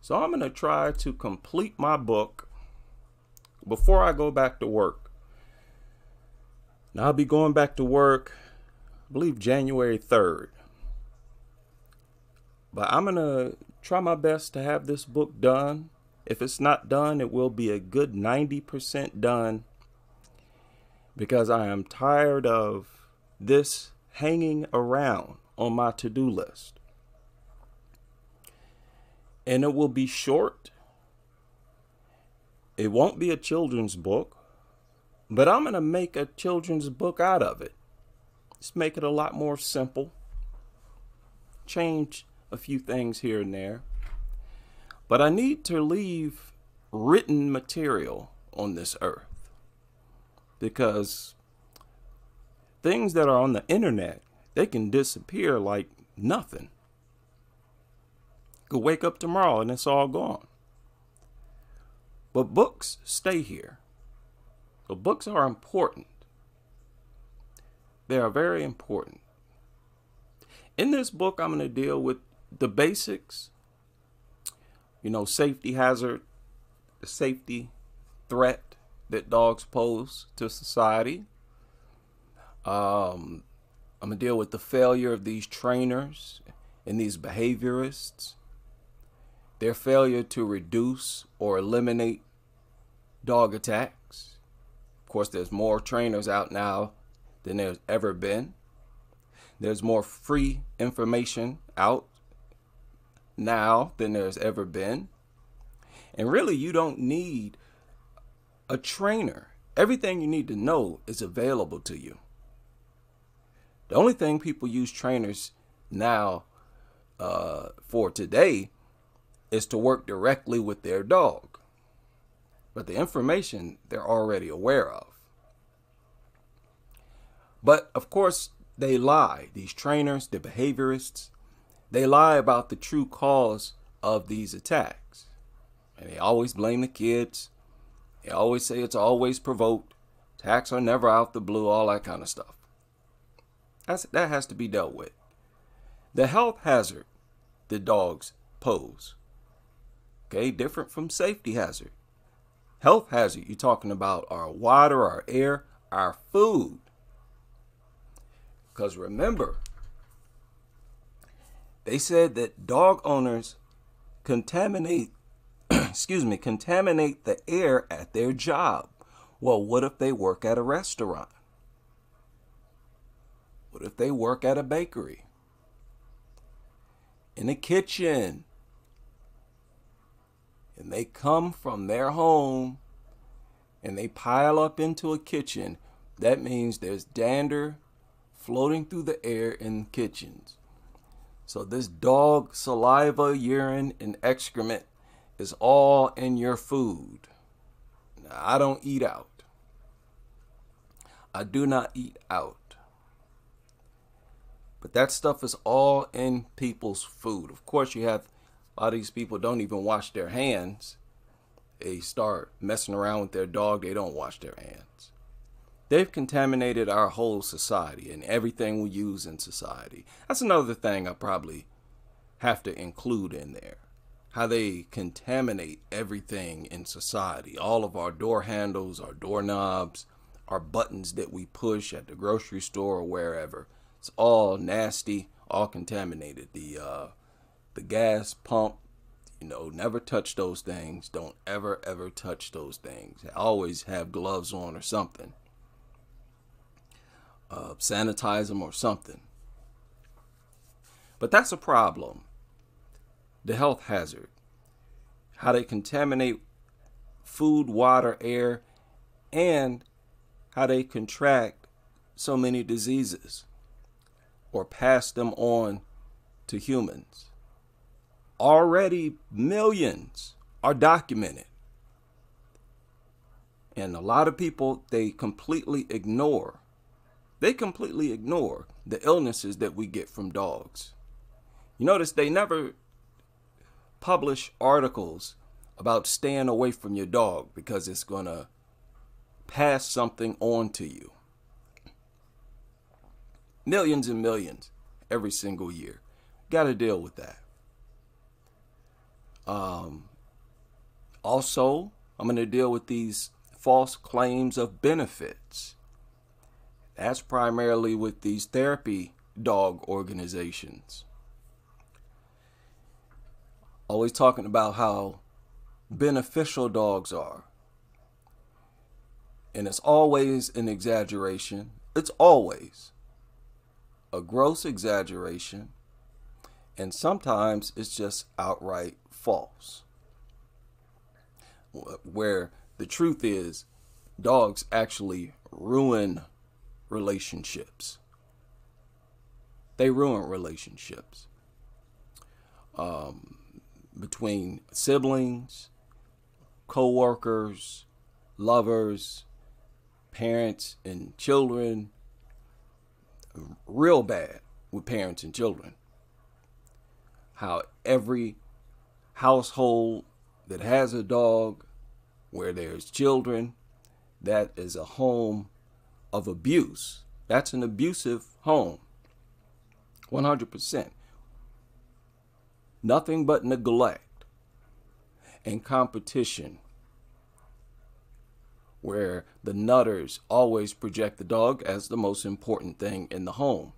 So I'm going to try to complete my book before I go back to work. Now, I'll be going back to work, I believe January 3rd. But I'm going to try my best to have this book done. If it's not done, it will be a good 90% done, because I am tired of this hanging around on my to-do list. And it will be short. It won't be a children's book, but I'm going to make a children's book out of it. Just make it a lot more simple. Change a few things here and there. But I need to leave written material on this earth, because things that are on the internet, they can disappear like nothing. Could wake up tomorrow and it's all gone. But books stay here. So books are important. They are very important. In this book, I'm going to deal with the basics. Safety hazard, the safety threat that dogs pose to society. I'm going to deal with the failure of these trainers and these behaviorists. Their failure to reduce or eliminate dog attacks. Of course, there's more trainers out now than there's ever been. There's more free information out now than there's ever been. And really, you don't need a trainer. Everything you need to know is available to you. The only thing people use trainers now for today is to work directly with their dog. But the information they're already aware of. But of course, they lie. These trainers, the behaviorists, they lie about the true cause of these attacks. And they always blame the kids. They always say it's always provoked. Attacks are never out the blue, all that kind of stuff. That has to be dealt with. The health hazard that dogs pose. Okay, different from safety hazard. Health hazard, you're talking about our water, our air, our food. Because remember, they said that dog owners contaminate the air at their job. Well, what if they work at a restaurant? What if they work at a bakery? In a kitchen? And they come from their home and they pile up into a kitchen. That means there's dander floating through the air in kitchens. So this dog saliva, urine, and excrement is all in your food. Now, I don't eat out. I do not eat out. But that stuff is all in people's food. Of course, you have a lot of these people don't even wash their hands. They start messing around with their dog. They don't wash their hands. They've contaminated our whole society and everything we use in society. That's another thing I probably have to include in there. How they contaminate everything in society. All of our door handles, our doorknobs, our buttons that we push at the grocery store or wherever. It's all nasty, all contaminated. The gas pump, never touch those things. Don't ever touch those things. Always have gloves on or something. Sanitize them or something. But that's a problem. The health hazard. How they contaminate food, water, air, and how they contract so many diseases or pass them on to humans. Already millions are documented. And a lot of people, they completely ignore the illnesses that we get from dogs. You notice they never publish articles about staying away from your dog because it's going to pass something on to you. Millions and millions every single year. Got to deal with that. Also, I'm going to deal with these false claims of benefits. That's primarily with these therapy dog organizations. Always talking about how beneficial dogs are. And it's always an exaggeration. It's always a gross exaggeration. And sometimes it's just outright false. Where the truth is, dogs actually ruin relationships. They ruin relationships between siblings, co-workers, lovers, parents and children. Real bad with parents and children. How every household that has a dog, where there's children, that is a home of abuse. That's an abusive home. 100%. Nothing but neglect and competition, where the nutters always project the dog as the most important thing in the home.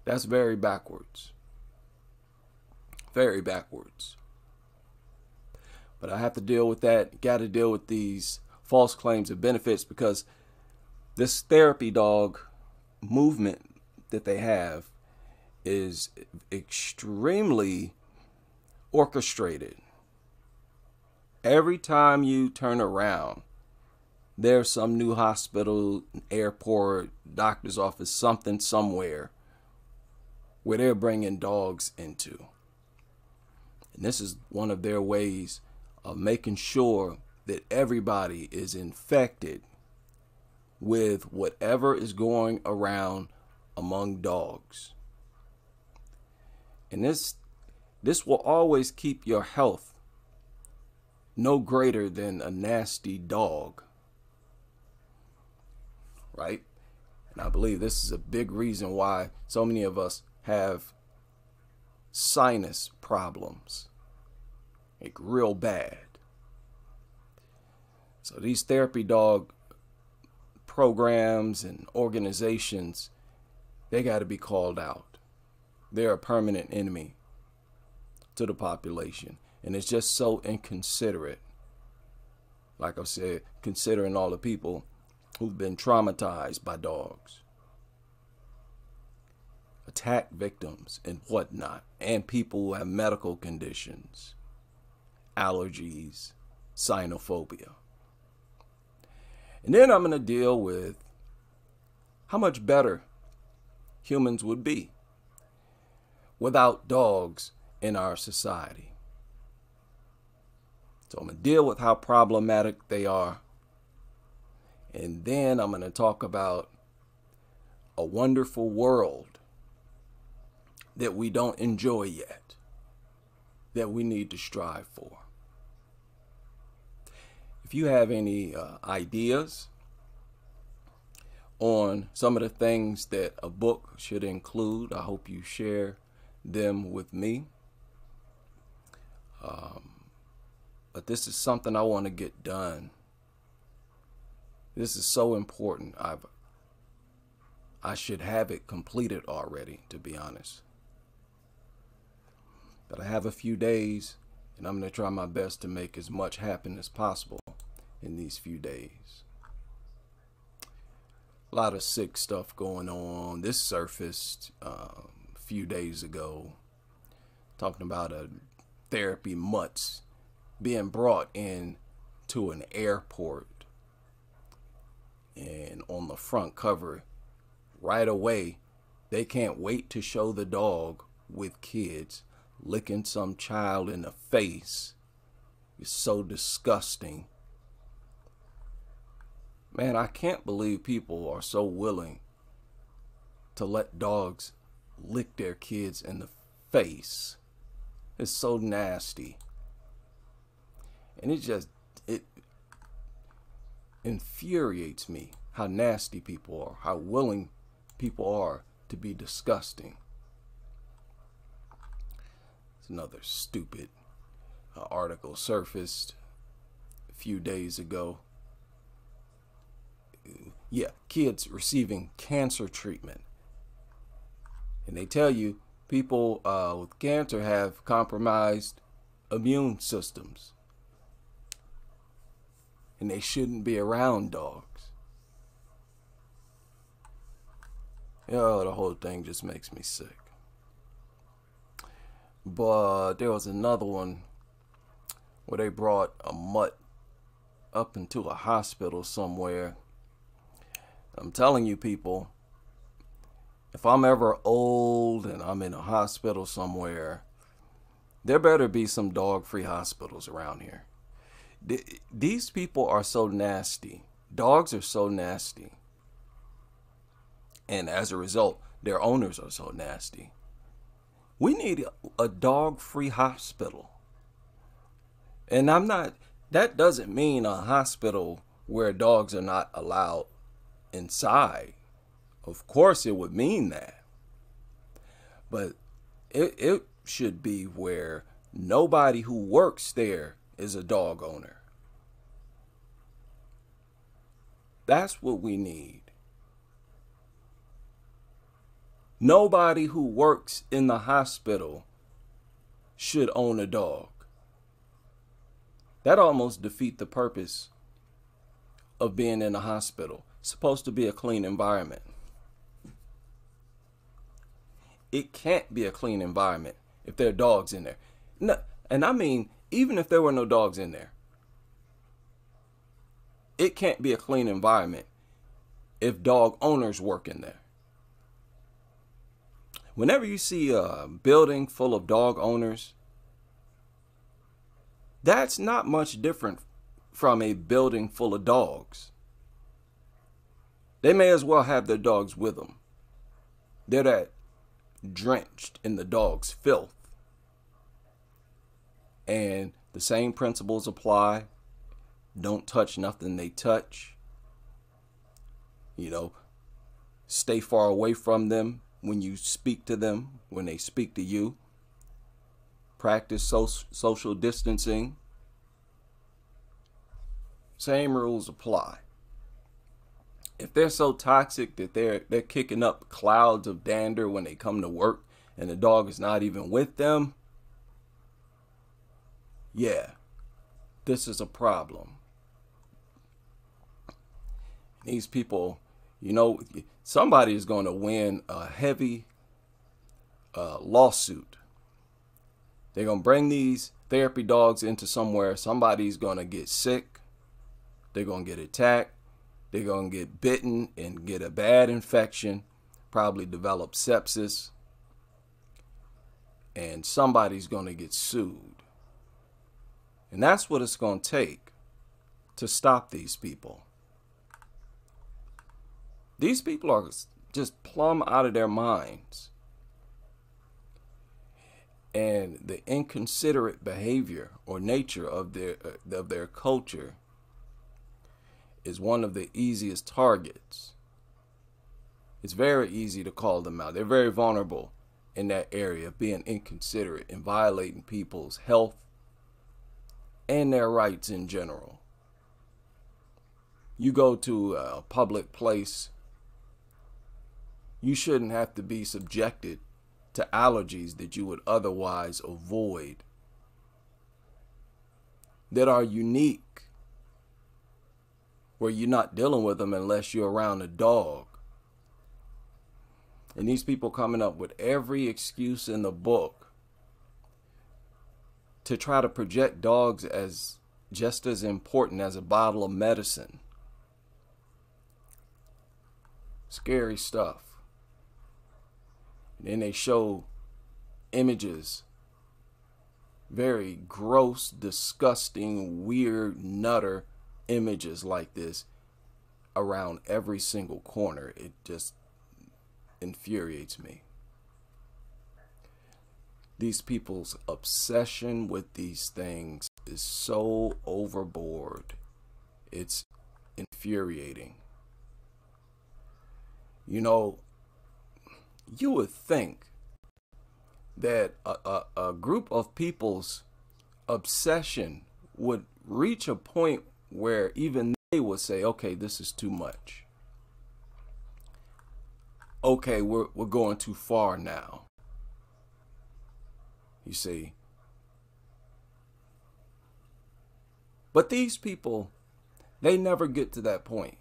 That's very backwards. Very backwards. But I have to deal with that. Got to deal with these false claims of benefits, because this therapy dog movement that they have is extremely orchestrated. Every time you turn around, there's some new hospital, airport, doctor's office, something somewhere where they're bringing dogs into. And this is one of their ways of making sure that everybody is infected with whatever is going around among dogs. And this will always keep your health no greater than a nasty dog. Right? And I believe this is a big reason why so many of us have sinus problems, like real bad. So these therapy dog programs and organizations, they got to be called out. They're a permanent enemy to the population, and it's just so inconsiderate. Like I said, considering all the people who've been traumatized by dogs, attack victims and whatnot, and people who have medical conditions, allergies, xenophobia. And then I'm going to deal with how much better humans would be without dogs in our society. So I'm going to deal with how problematic they are. And then I'm going to talk about a wonderful world that we don't enjoy yet, that we need to strive for. If you have any ideas on some of the things that a book should include, I hope you share them with me. But this is something I want to get done. This is so important. I should have it completed already, to be honest. But I have a few days, and I'm going to try my best to make as much happen as possible in these few days. A lot of sick stuff going on. This surfaced a few days ago, talking about a therapy mutts being brought in to an airport. And on the front cover, right away, they can't wait to show the dog with kids licking some child in the face. It's so disgusting. Man, I can't believe people are so willing to let dogs lick their kids in the face. It's so nasty. And it infuriates me how nasty people are, how willing people are to be disgusting. It's another stupid An article surfaced a few days ago. Yeah, kids receiving cancer treatment. And they tell you people with cancer have compromised immune systems. And they shouldn't be around dogs. Oh, the whole thing just makes me sick. But there was another one where they brought a mutt up into a hospital somewhere. I'm telling you, people, if I'm ever old and I'm in a hospital somewhere, there better be some dog-free hospitals around here. These people are so nasty. Dogs are so nasty. And as a result, their owners are so nasty. We need a dog-free hospital. And that doesn't mean a hospital where dogs are not allowed inside. Of course it would mean that. But it should be where nobody who works there is a dog owner. That's what we need. Nobody who works in the hospital should own a dog. That almost defeats the purpose of being in a hospital. It's supposed to be a clean environment. It can't be a clean environment if there are dogs in there. No, and I mean, even if there were no dogs in there, it can't be a clean environment if dog owners work in there. Whenever you see a building full of dog owners, that's not much different from a building full of dogs. They may as well have their dogs with them. They're that drenched in the dog's filth. And the same principles apply. Don't touch nothing they touch. You know, stay far away from them when you speak to them, when they speak to you. Practice social distancing. Same rules apply. If they're so toxic that they're kicking up clouds of dander when they come to work and the dog is not even with them, yeah, this is a problem. These people, you know, somebody is going to win a heavy lawsuit. They're going to bring these therapy dogs into somewhere. Somebody's going to get sick. They're going to get attacked. They're going to get bitten and get a bad infection, probably develop sepsis. And somebody's going to get sued. And that's what it's going to take to stop these people. These people are just plumb out of their minds. And the inconsiderate behavior or nature of their culture is one of the easiest targets. It's very easy to call them out. They're very vulnerable in that area of being inconsiderate and violating people's health and their rights in general. You go to a public place, you shouldn't have to be subjected to allergies that you would otherwise avoid, that are unique, where you're not dealing with them unless you're around a dog. And these people coming up with every excuse in the book to try to project dogs as just as important as a bottle of medicine. Scary stuff. And then they show images, very gross, disgusting, weird, nutter images like this around every single corner. It just infuriates me. These people's obsession with these things is so overboard. It's infuriating. You know, you would think that a group of people's obsession would reach a point where even they would say, okay, this is too much. Okay, we're going too far now. You see. But these people, they never get to that point.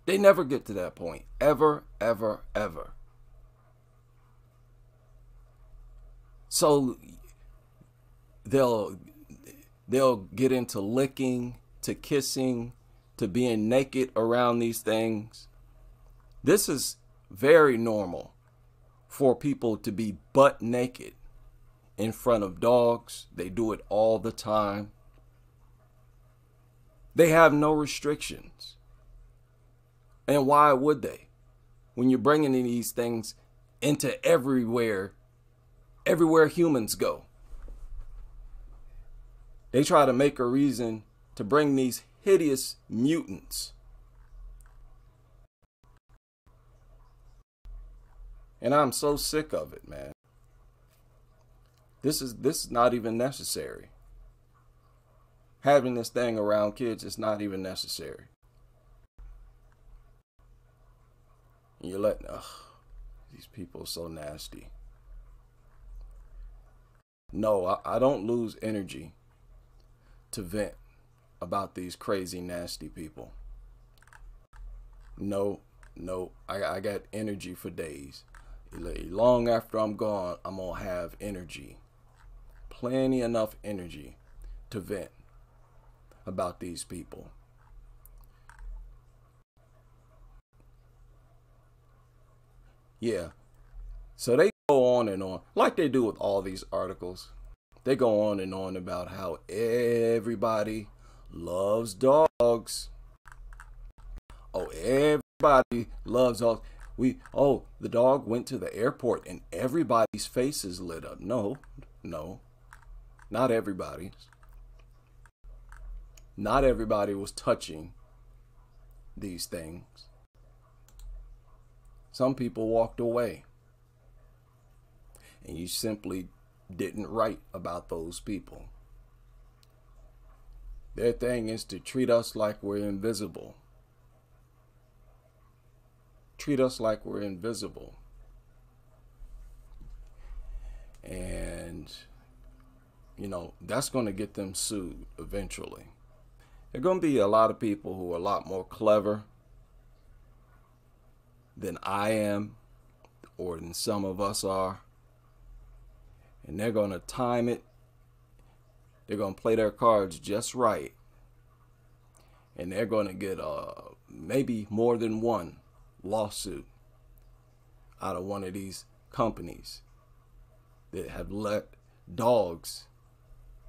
They never get to that point. Ever, ever, ever. So they'll get into licking, to kissing, to being naked around these things. This is very normal for people to be butt naked in front of dogs. They do it all the time. They have no restrictions. And why would they? When you're bringing these things into everywhere humans go. They try to make a reason to bring these hideous mutants. And I'm so sick of it, man. This is not even necessary. Having this thing around kids is not even necessary. You're letting, these people are so nasty. No, I don't lose energy to vent about these crazy, nasty people. No, I got energy for days. Long after I'm gone, I'm going to have energy. Plenty enough energy to vent about these people. Yeah. So they go on and on, like they do with all these articles. They go on and on about how everybody loves dogs. Oh, everybody loves dogs. The dog went to the airport and everybody's faces lit up. No, not everybody's. Not everybody was touching these things. Some people walked away. And you simply didn't write about those people. Their thing is to treat us like we're invisible. Treat us like we're invisible. And, that's going to get them sued eventually. There are going to be a lot of people who are a lot more clever than I am, or than some of us are. And they're going to time it. They're going to play their cards just right. And they're going to get maybe more than one lawsuit out of one of these companies that have let dogs.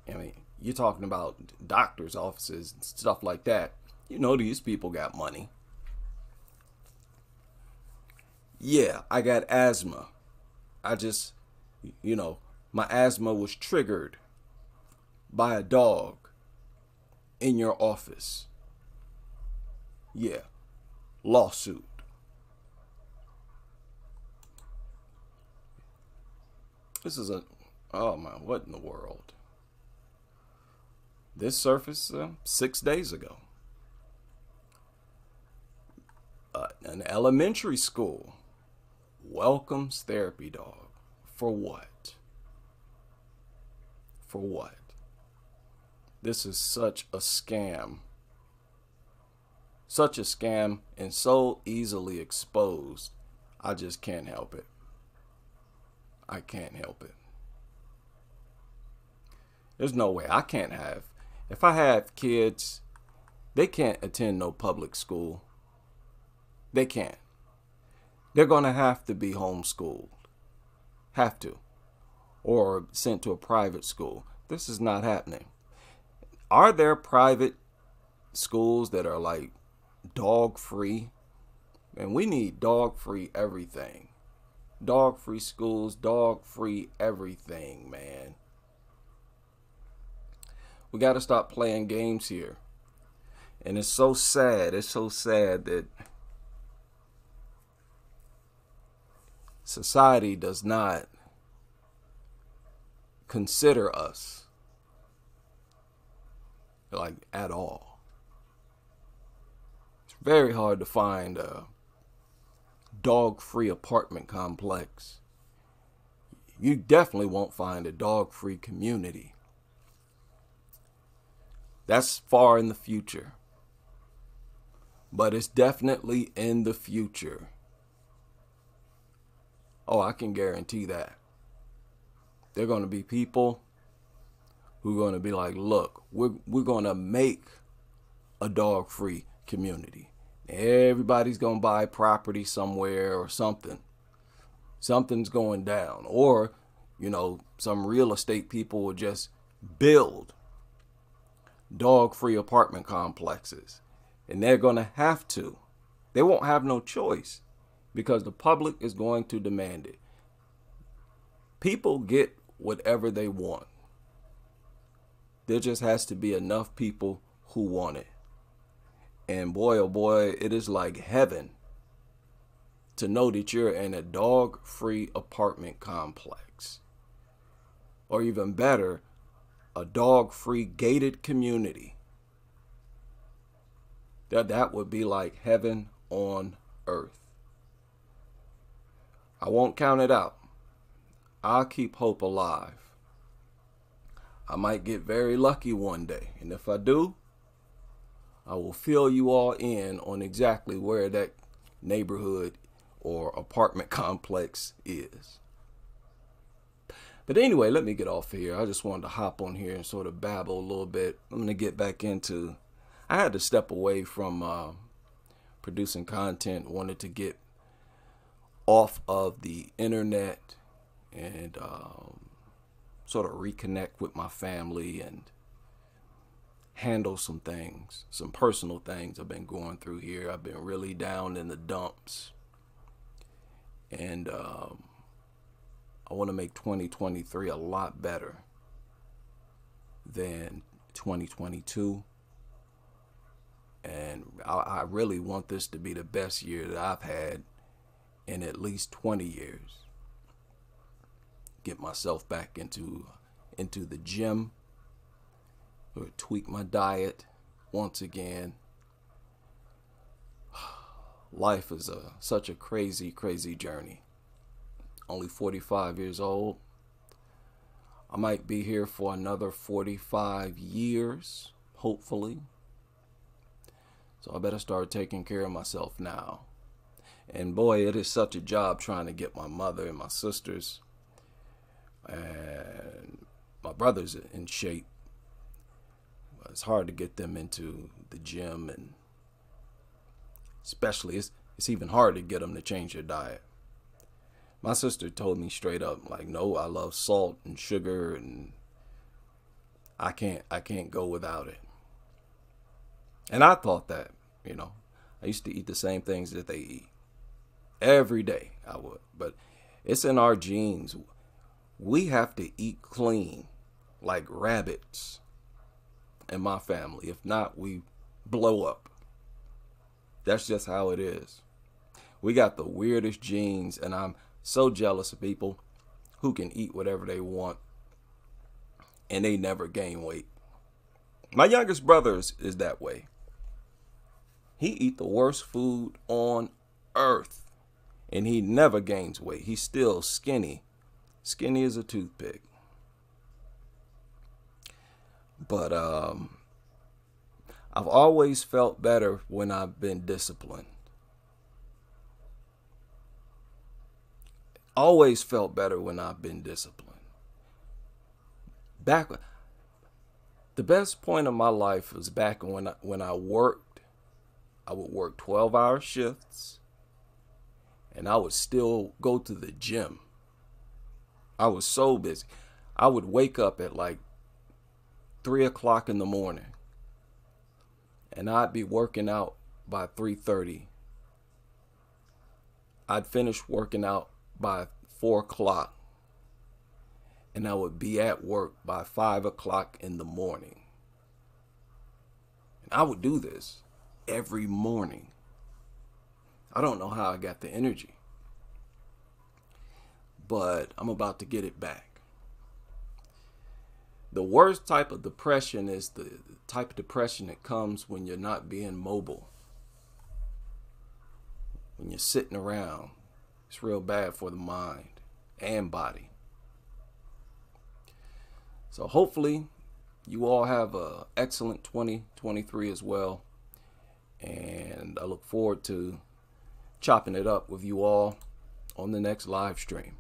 I mean, you're talking about doctors' offices and stuff like that. These people got money. Yeah, I got asthma. My asthma was triggered by a dog in your office. Yeah, lawsuit. This is oh man, what in the world? This surfaced 6 days ago. An elementary school welcomes therapy dog. For what? For what? This is such a scam. Such a scam, and so easily exposed. I just can't help it. I can't help it. There's no way. I can't have. If I have kids, they can't attend no public school. They can't. They're going to have to be homeschooled. Have to. Or sent to a private school. This is not happening. Are there private schools that are like dog free? And we need dog free everything. Dog free schools, dog free everything, man. We got to stop playing games here. And it's so sad. It's so sad that society does not consider us, like, at all. It's very hard to find a dog-free apartment complex. You definitely won't find a dog-free community. That's far in the future. But it's definitely in the future. Oh, I can guarantee that. There are going to be people who are going to be like, look, we're going to make a dog-free community. Everybody's going to buy property somewhere or something. Something's going down. Or, you know, some real estate people will just build dog-free apartment complexes. And they're going to have to. They won't have no choice because the public is going to demand it. People get whatever they want. There just has to be enough people who want it. And boy, oh boy, it is like heaven to know that you're in a dog-free apartment complex. Or even better, a dog-free gated community. That would be like heaven on earth. I won't count it out. I'll keep hope alive. I might get very lucky one day. And if I do, I will fill you all in on exactly where that neighborhood or apartment complex is. But anyway, let me get off here. I just wanted to hop on here and sort of babble a little bit. I'm going to get back into, I had to step away from producing content, wanted to get off of the internet and sort of reconnect with my family and handle some things, some personal things I've been going through here. I've been really down in the dumps. And I want to make 2023 a lot better than 2022. And I really want this to be the best year that I've had in at least 20 years. Get myself back into the gym, or tweak my diet once again. Life is such a crazy, crazy journey. Only 45 years old. I might be here for another 45 years, hopefully. So I better start taking care of myself now. And boy, it is such a job trying to get my mother and my sisters and my brothers in shape. It's hard to get them into the gym, and especially it's even harder to get them to change their diet. My sister told me straight up, like, no, I love salt and sugar, and I can't go without it. And I thought that, you know, I used to eat the same things that they eat. Every day I would, but it's in our genes. We have to eat clean like rabbits in my family. If not, we blow up. That's just how it is. We got the weirdest genes, and I'm so jealous of people who can eat whatever they want and they never gain weight. My youngest brother is that way. He eat the worst food on earth and he never gains weight. He's still skinny as a toothpick. But I've always felt better when I've been disciplined. Always felt better when I've been disciplined. The best point of my life was back when I worked. I would work 12-hour shifts, and I would still go to the gym. I was so busy. I would wake up at like 3 o'clock in the morning, and I'd be working out by 3:30. I'd finish working out by 4 o'clock, and I would be at work by 5 o'clock in the morning. And I would do this every morning. I don't know how I got the energy, but I'm about to get it back. The worst type of depression is the type of depression that comes when you're not being mobile. When you're sitting around. It's real bad for the mind and body. So hopefully you all have an excellent 2023 as well. And I look forward to chopping it up with you all on the next live stream.